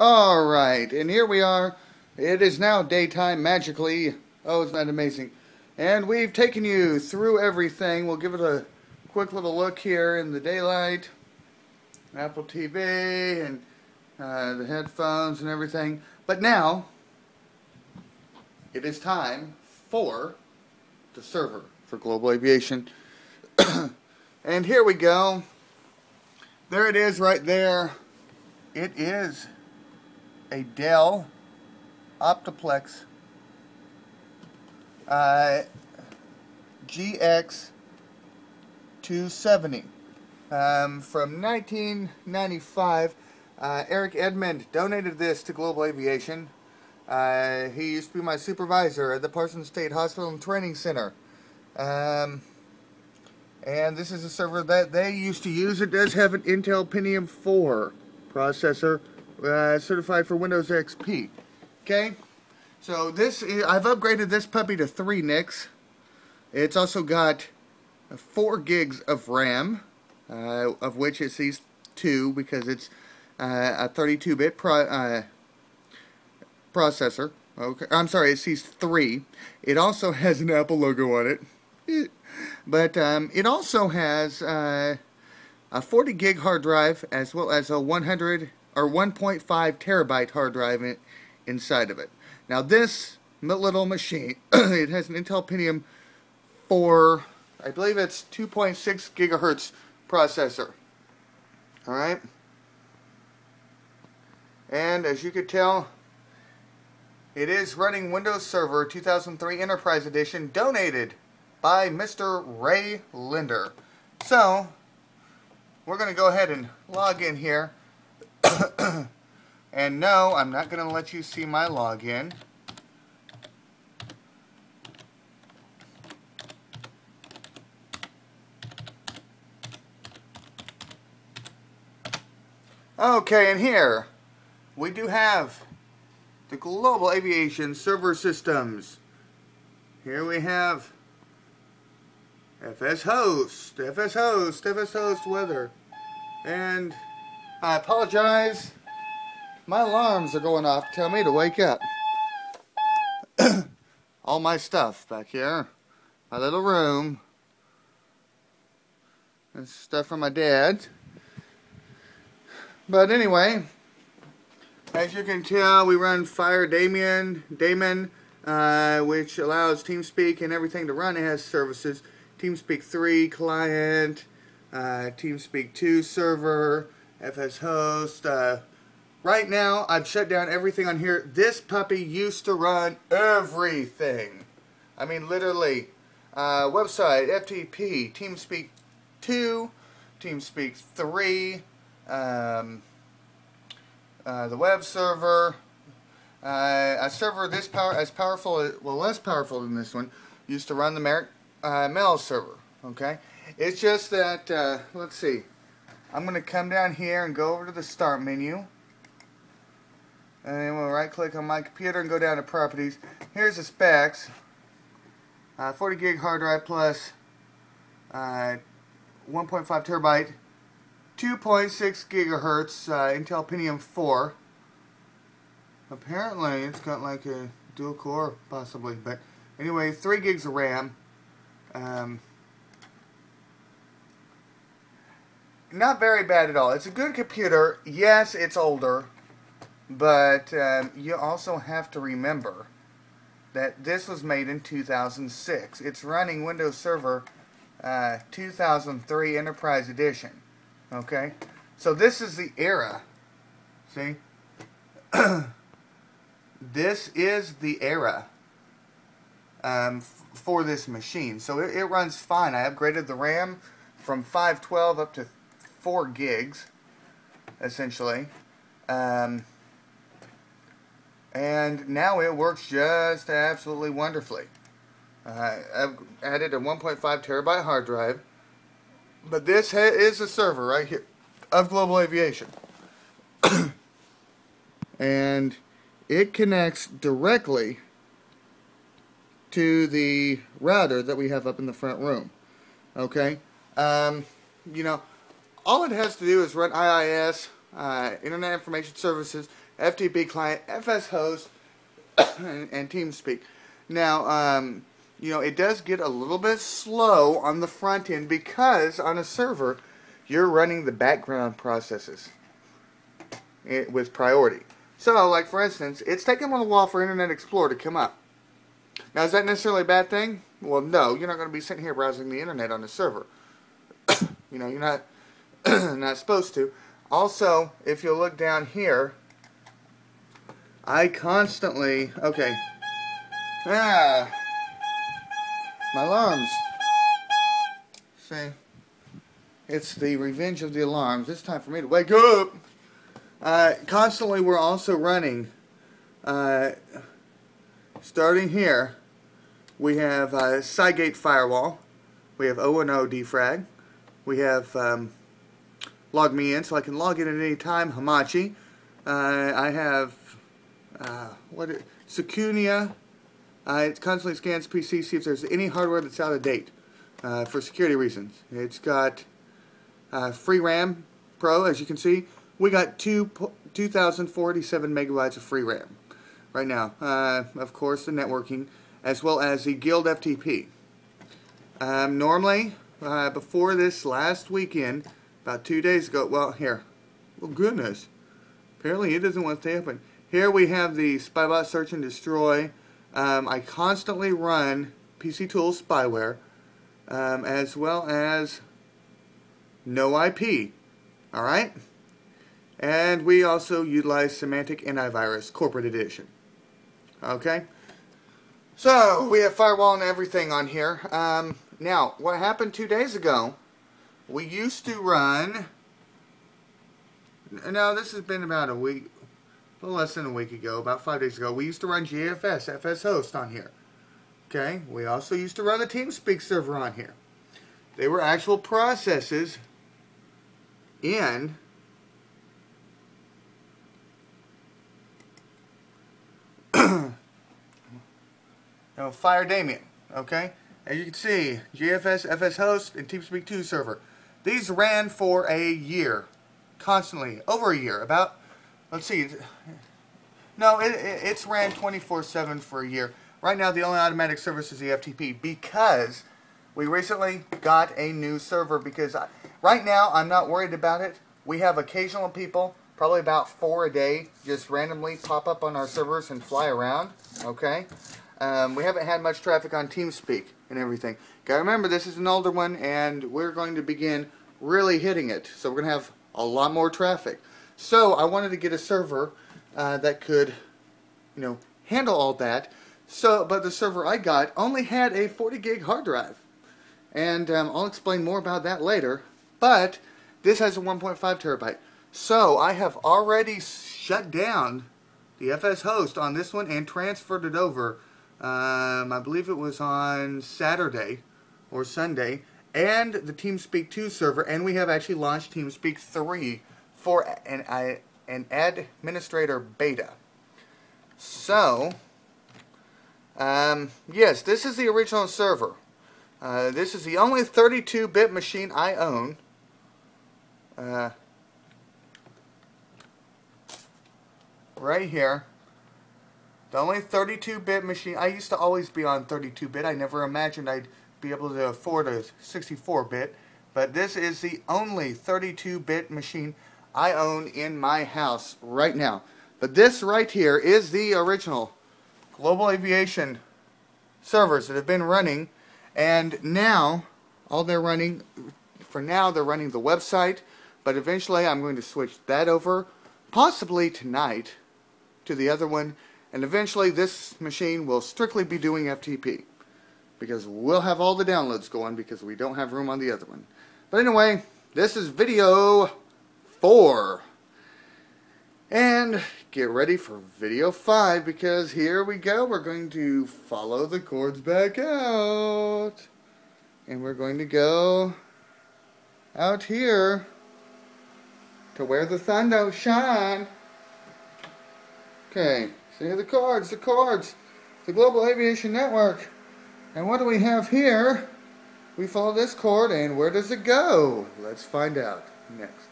Alright, and here we are. It is now daytime magically. Oh, isn't that amazing? And we've taken you through everything. We'll give it a quick little look here in the daylight. Apple TV and the headphones and everything. But now, it is time for the server for Global Aviation. And here we go. There it is right there. It is a Dell Optiplex GX 270 from 1995. Eric Edmond donated this to Global Aviation. He used to be my supervisor at the Parsons State Hospital and Training Center. And this is a server that they used to use. It does have an Intel Pentium 4 processor, certified for Windows XP. Okay, so I've upgraded this puppy to 3 NICs. It's also got 4 gigs of RAM, of which it sees 2 because it's a 32-bit processor. Okay, I'm sorry, it sees 3. It also has an Apple logo on it. But it also has a 40 gig hard drive as well as a 100 or 1.5 terabyte hard drive inside of it. Now this little machine, it has an Intel Pentium 4, I believe it's 2.6 gigahertz processor. Alright? And as you could tell, it is running Windows Server 2003 Enterprise Edition, donated by Mr. Ray Linder. So, we're going to go ahead and log in here. And no, I'm not going to let you see my login. Okay, and here we do have the Global Aviation server systems. Here we have FS Host weather. And I apologize, my alarms are going off to tell me to wake up. All my stuff back here, my little room. This stuff from my dad. But anyway, as you can tell, we run Fire Daemon, which allows TeamSpeak and everything to run. It has services. TeamSpeak 3 client, TeamSpeak 2 server, FS Host. Right now, I've shut down everything on here. This puppy used to run everything. I mean, literally, website, FTP, TeamSpeak 2, TeamSpeak 3, the web server, a server this less powerful than this one, used to run the mail server. Okay, it's just that let's see, I'm going to come down here and go over to the start menu, and then we'll right click on my computer and go down to properties. Here's the specs. 40 gig hard drive plus 1.5 terabyte 2.6 gigahertz Intel Pentium 4. Apparently it's got like a dual core possibly, but anyway, 3 gigs of RAM. Not very bad at all. It's a good computer. Yes, it's older, but you also have to remember that this was made in 2006. It's running Windows Server 2003 Enterprise Edition. Okay? So this is the era. See? This is the era for this machine. So it runs fine. I upgraded the RAM from 512 up to 4 gigs, essentially. And now it works just absolutely wonderfully. I've added a 1.5 terabyte hard drive. But this is a server right here of Global Aviation. And it connects directly to the router that we have up in the front room. Okay? You know, all it has to do is run IIS Internet Information Services, FTP client, FS host, and TeamSpeak. Now, you know, it does get a little bit slow on the front end because on a server, you're running the background processes with priority. So, like for instance, it's taking a little while for Internet Explorer to come up. Now, is that necessarily a bad thing? Well, no. You're not going to be sitting here browsing the internet on a server. You know, you're not not supposed to. Also, if you look down here, I constantly... Okay. Ah! My alarms. See? It's the revenge of the alarms. It's time for me to wake up! Constantly, we're also running... starting here, we have Cygate Firewall. We have O&O Defrag. We have Log Me In, so I can log in at any time. Hamachi. I have Secunia. It constantly scans PC, see if there's any hardware that's out of date for security reasons. It's got free RAM Pro, as you can see. We got 2,047 megabytes of free RAM right now. Of course, the networking, as well as the Guild FTP. Normally, before this last weekend, about 2 days ago, well, here, oh goodness, apparently it doesn't want to stay open. Here we have the Spybot Search and Destroy. I constantly run PC Tools spyware, as well as No IP, alright? And we also utilize Semantic Antivirus Corporate Edition. Okay? So, we have firewall and everything on here. Now, what happened 2 days ago, we used to run... Now, this has been about a week, a little less than a week ago, about 5 days ago. We used to run GFS, FS host on here. Okay? We also used to run the TeamSpeak server on here. They were actual processes in... Now, Fire Damien, okay? As you can see, GFS, FS host, and TeamSpeak 2 server. These ran for a year, constantly, over a year. About, let's see, no, it's ran 24/7 for a year. Right now, the only automatic service is the FTP because we recently got a new server. Because right now, I'm not worried about it. We have occasional people, probably about 4 a day, just randomly pop up on our servers and fly around, okay? We haven't had much traffic on TeamSpeak and everything. Gotta remember, this is an older one, and we're going to begin really hitting it. So we're going to have a lot more traffic. So I wanted to get a server that could, you know, handle all that. So, but the server I got only had a 40 gig hard drive. And I'll explain more about that later. But this has a 1.5 terabyte. So I have already shut down the FS host on this one and transferred it over. I believe it was on Saturday or Sunday, and the TeamSpeak 2 server, and we have actually launched TeamSpeak 3 for an administrator beta. So, yes, this is the original server. This is the only 32-bit machine I own. Right here. The only 32-bit machine. I used to always be on 32-bit. I never imagined I'd be able to afford a 64-bit. But this is the only 32-bit machine I own in my house right now. But this right here is the original Global Aviation servers that have been running. And now, all they're running, for now, they're running the website. But eventually, I'm going to switch that over, possibly tonight, to the other one. And eventually this machine will strictly be doing FTP. Because we'll have all the downloads going because we don't have room on the other one. But anyway, this is video 4. And get ready for video 5 because here we go. We're going to follow the cords back out. And we're going to go out here to where the sun don't shine. Okay. See the cords, the Global Aviation Network. And what do we have here? We follow this cord, and where does it go? Let's find out next.